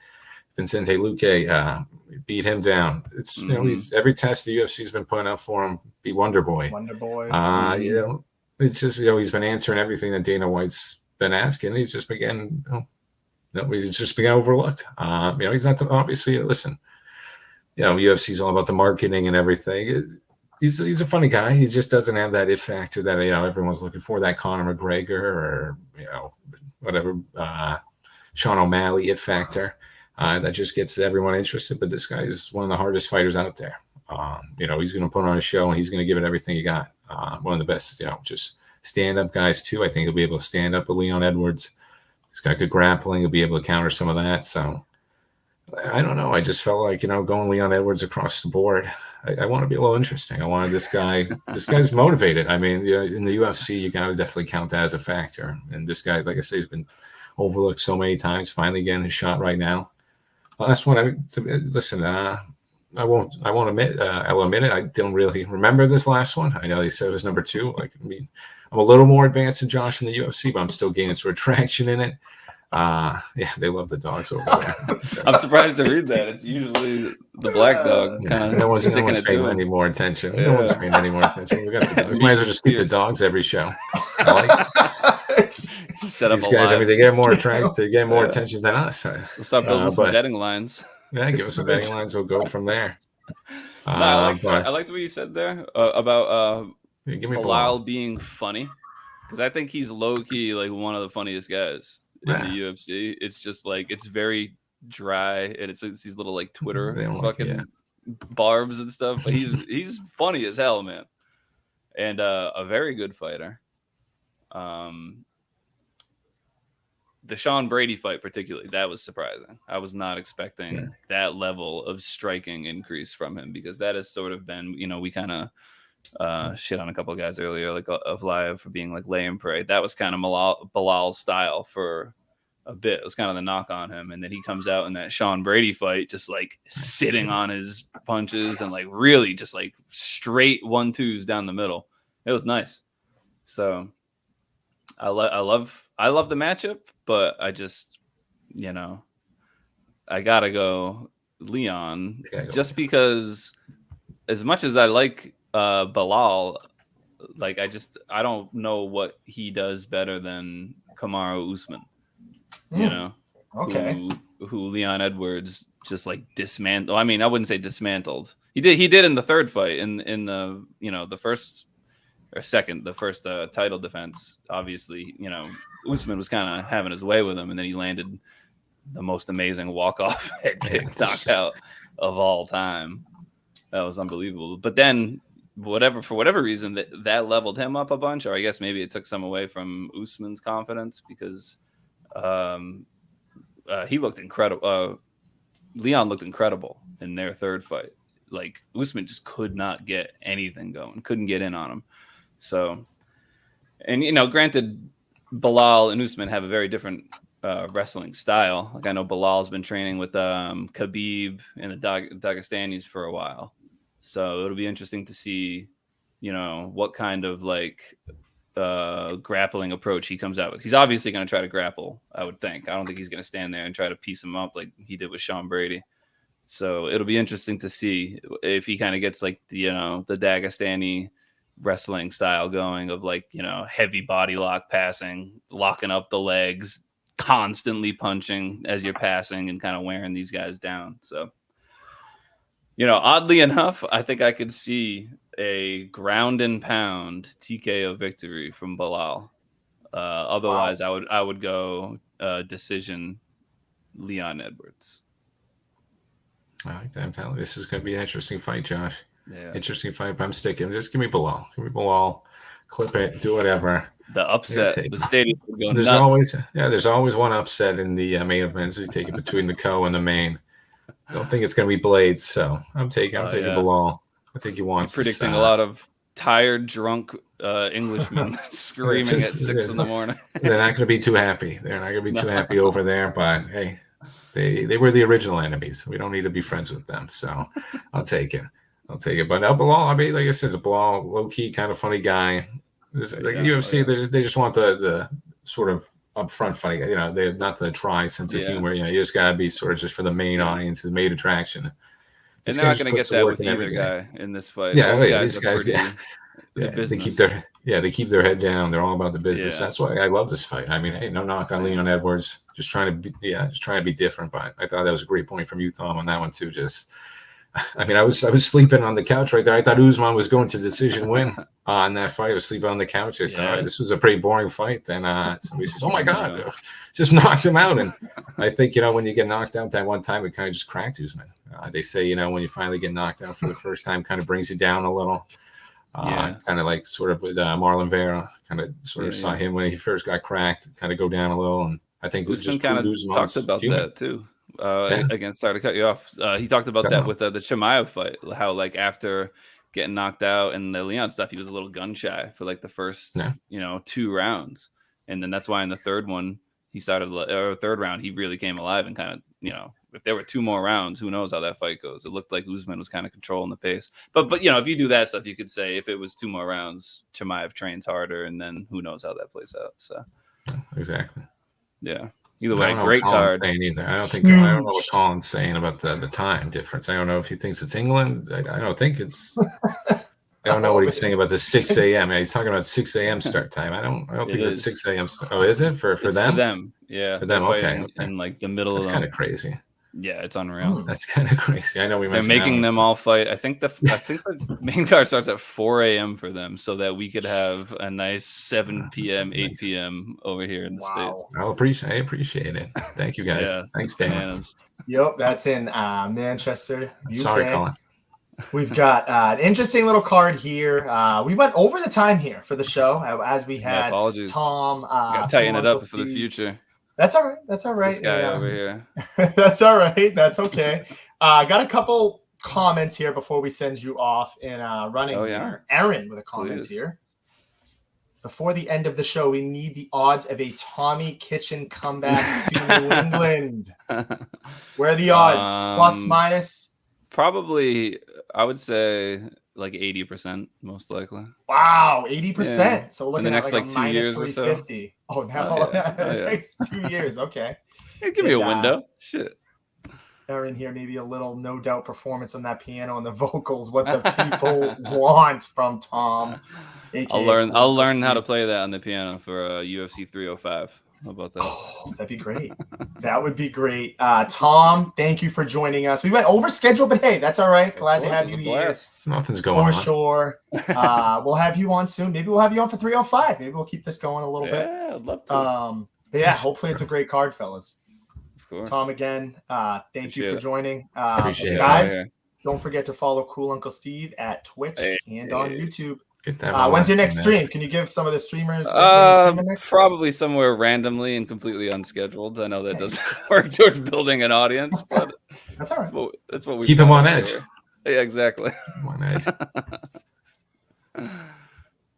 Vicente Luque beat him down. It's every test the UFC's been putting out for him, be Wonder Boy. It's just he's been answering everything that Dana White's been asking. He's just been he's just been overlooked. He's not obviously. Listen, UFC's all about the marketing and everything. He's a funny guy. He just doesn't have that it factor that everyone's looking for. That Conor McGregor or whatever Sean O'Malley it factor that just gets everyone interested. But this guy is one of the hardest fighters out there. He's going to put on a show and he's going to give it everything he got. One of the best, just stand-up guys too. I think he'll be able to stand up with Leon Edwards. He's got good grappling. He'll be able to counter some of that. So I don't know. I just felt like, going Leon Edwards across the board. I want to be a little interesting. I wanted this guy. This guy's motivated. I mean, in the UFC, you got to definitely count that as a factor. And this guy, like I say, has been overlooked so many times. Finally getting his shot right now. Last one. Listen. I won't admit. I'll admit it. I don't really remember this last one. I know he said it was number 2. I'm a little more advanced than Josh in the UFC, but I'm still gaining sort of traction in it. They love the dogs over there. So. I'm surprised to read that. It's usually the black dog. No one's paying any more attention. No one's paying any more attention. We got the dogs. Might as well just keep the dogs every show. Set up these guys. They get more attracted. They get more attention than us. We'll start building some betting lines. Yeah, give us some betting lines. We'll go from there. I liked what you said there about Bilal being funny, because I think he's low key like one of the funniest guys in the UFC. It's just like it's very dry and it's these little like Twitter fucking barbs and stuff. But he's funny as hell, man, and a very good fighter. The Sean Brady fight, particularly, that was surprising. I was not expecting that level of striking increase from him, because that has sort of been, we kind of shit on a couple of guys earlier, like of Live for being like lay and pray. That was kind of Bilal's style for a bit. It was kind of the knock on him. And then he comes out in that Sean Brady fight, just like sitting on his punches and like really just like straight 1-2s down the middle. It was nice. So I love the matchup, but I just, I gotta go Leon just because as much as I like Belal, like I don't know what he does better than Kamaru Usman, who Leon Edwards just like dismantled. I mean, I wouldn't say dismantled. He did in the third fight in the the first or second, the first title defense, obviously, Usman was kind of having his way with him, and then he landed the most amazing walk-off head kick knockout of all time. That was unbelievable. But then, for whatever reason, that leveled him up a bunch, or I guess maybe it took some away from Usman's confidence, because he looked incredible. Leon looked incredible in their third fight. Like, Usman just could not get anything going, couldn't get in on him. So, and granted, Bilal and Usman have a very different wrestling style. Like, I know Bilal's been training with Khabib and the Dagestanis for a while, so it'll be interesting to see, what kind of grappling approach he comes out with. He's obviously going to try to grapple, I would think. I don't think he's going to stand there and try to piece him up like he did with Sean Brady. So it'll be interesting to see if he kind of gets the Dagestani wrestling style going of heavy body lock passing, locking up the legs, constantly punching as you're passing and kind of wearing these guys down. So, oddly enough, I think I could see a ground and pound TKO victory from Bilal. Otherwise, wow. I would go decision Leon Edwards. I like that. I'm telling you, this is going to be an interesting fight, Josh. Yeah. Interesting fight, but I'm sticking. Just give me Bilal. Give me Bilal. Clip it. Do whatever. The upset. The stadium would go there's nuts. There's always one upset in the main events. You take it between the co and the main. Don't think it's going to be Blades, so I'm taking Bilal. I think he wants. You're predicting a lot of tired, drunk Englishmen screaming at 6 in the morning. They're not going to be too happy. They're not going to be too happy over there. But hey, they were the original enemies. We don't need to be friends with them. So I'll take it. But now Bilal, I mean, like I said, Bilal, low key, kind of funny guy. UFC, they just want the sort of upfront funny. They're not the dry sense of humor. You just gotta be sort of just for the main audience, the main attraction. And they're not going to get that with either guy in this fight. These guys, they keep their head down. They're all about the business. Yeah. That's why I love this fight. I mean, hey, no knock on Leon Edwards. Just trying to be different. But I thought that was a great point from you, Thom, on that one too. I was sleeping on the couch right there. I thought Usman was going to decision win on that fight. I was sleeping on the couch. I said, all right, this was a pretty boring fight. Then somebody says, oh my God, just knocked him out. And I think, when you get knocked out that one time, it kind of just cracked Usman. They say, when you finally get knocked out for the first time, kind of brings you down a little. Kind of like sort of with Marlon Vera, kind of sort of saw him when he first got cracked, kind of go down a little. And I think it was just kind of talked about that too. Again, sorry to cut you off. He talked about that with the Chimaev fight, how after getting knocked out and the Leon stuff, he was a little gun shy for the first 2 rounds, and then that's why in the third one third round he really came alive and kind of if there were 2 more rounds, who knows how that fight goes. It looked like Usman was kind of controlling the pace, but if you do that stuff, you could say if it was 2 more rounds, Chimaev trains harder, and then who knows how that plays out. So exactly, yeah. Either way, great card. I don't know what Colin's saying about the time difference. I don't know if he thinks it's England. I don't think it's. I don't know what he's saying about the 6 a.m. He's talking about 6 a.m. start time. I don't think it's 6 a.m. Oh, is it for them? For them, yeah. For them, okay. In the middle That's of kind of crazy. Yeah, it's unreal. That's kind of crazy. I know they're making them all fight. I think the main card starts at 4 a.m. for them, so that we could have a nice 7 p.m., 8 p.m. over here in the States. I appreciate it. Thank you, guys. Thanks, Dan. Yep, that's in Manchester, UK. Sorry, Colin. We've got an interesting little card here. We went over the time here for the show as we had Thom. Got to tighten it up for the future. That's all right. This guy over here. That's all right. That's okay. Got a couple comments here before we send you off in running here. Aaron with a comment here. Before the end of the show, we need the odds of a Tommy Kitchen comeback to New England. Where are the odds? Plus, minus? Probably, I would say 80%, most likely. Wow, 80%. Yeah. So looking in the at next, a 2 years minus 350. Or so. Oh, no. Next 2 years. Okay. Hey, give me a window. Shit. Aaron here, maybe a little no doubt performance on that piano and the vocals. What the people want from Thom. I'll learn how to play that on the piano for UFC 305. How about that? Oh, that'd be great. That would be great. Thom, thank you for joining us. We went over schedule, but hey, that's all right. Glad to have you here. Nothing's going on. For sure. We'll have you on soon. Maybe we'll have you on for 305. Maybe we'll keep this going a little bit. Yeah, I'd love to. But yeah, hopefully it's a great card, fellas. Of course. Thom, again, thank you for joining. Appreciate guys, it. don't forget to follow Cool Uncle Steve at Twitch and on YouTube. Get that when's your next stream? Can you give some of the streamers? Probably somewhere randomly and completely unscheduled. I know that doesn't work towards building an audience, but that's all right. That's what we keep them on edge. Here. Yeah, exactly. On edge.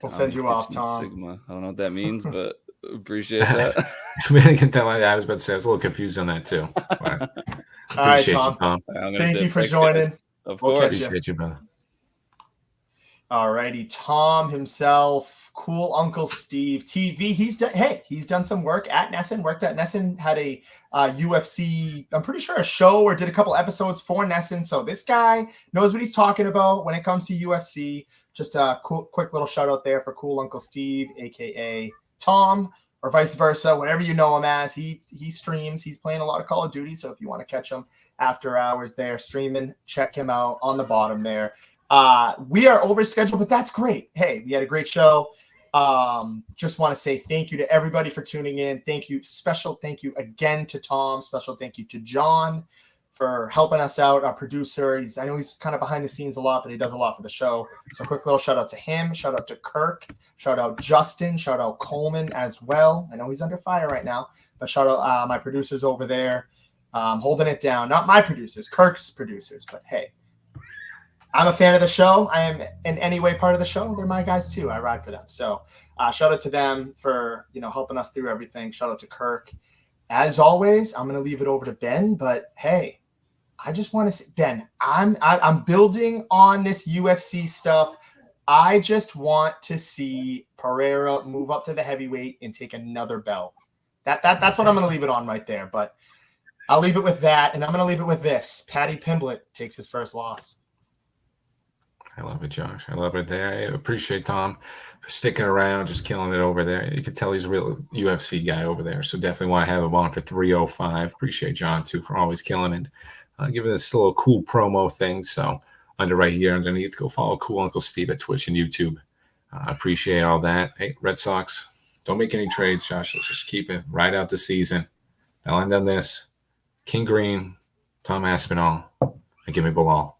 We'll send you off, Thom. Sigma. I don't know what that means, but appreciate that. I can tell. I was about to say I was a little confused on that too. All right, Thom. Thank you for joining. Of course. Appreciate you, brother. Alrighty, Thom himself, Cool Uncle Steve TV. He's done some work at Nesson. Worked at Nesson. Had a UFC. I'm pretty sure a show or did a couple episodes for Nesson. So this guy knows what he's talking about when it comes to UFC. Just a quick little shout out there for Cool Uncle Steve, aka Thom, or vice versa, whatever you know him as. He streams. He's playing a lot of Call of Duty. So if you want to catch him after hours there streaming, check him out on the bottom there. We are over schedule, but that's great. Hey, we had a great show. Just want to say thank you to everybody for tuning in. Thank you. Special thank you again to Thom. Special thank you to John for helping us out, our producer. I know he's kind of behind the scenes a lot, but he does a lot for the show. So quick little shout out to him. Shout out to Kirk. Shout out Justin. Shout out Coleman as well. I know he's under fire right now, but shout out my producers over there holding it down. Not my producers, Kirk's producers, but hey. I'm a fan of the show. I am in any way part of the show. They're my guys too. I ride for them. So shout out to them for helping us through everything. Shout out to Kirk. As always, I'm going to leave it over to Ben. But hey, I just want to say, Ben, I'm building on this UFC stuff. I just want to see Pereira move up to the heavyweight and take another belt. That's what I'm going to leave it on right there. But I'll leave it with that, and I'm going to leave it with this. Paddy Pimblett takes his first loss. I love it, Josh. I love it there. I appreciate Thom for sticking around, just killing it over there. You can tell he's a real UFC guy over there. So definitely want to have him on for 305. Appreciate John, too, for always killing and giving us a little cool promo thing. So right here underneath, go follow Cool Uncle Steve at Twitch and YouTube. Appreciate all that. Hey, Red Sox, don't make any trades, Josh. Let's just keep it right out the season. I'll end on this. King Green, Thom Aspinall, and give me Bilal.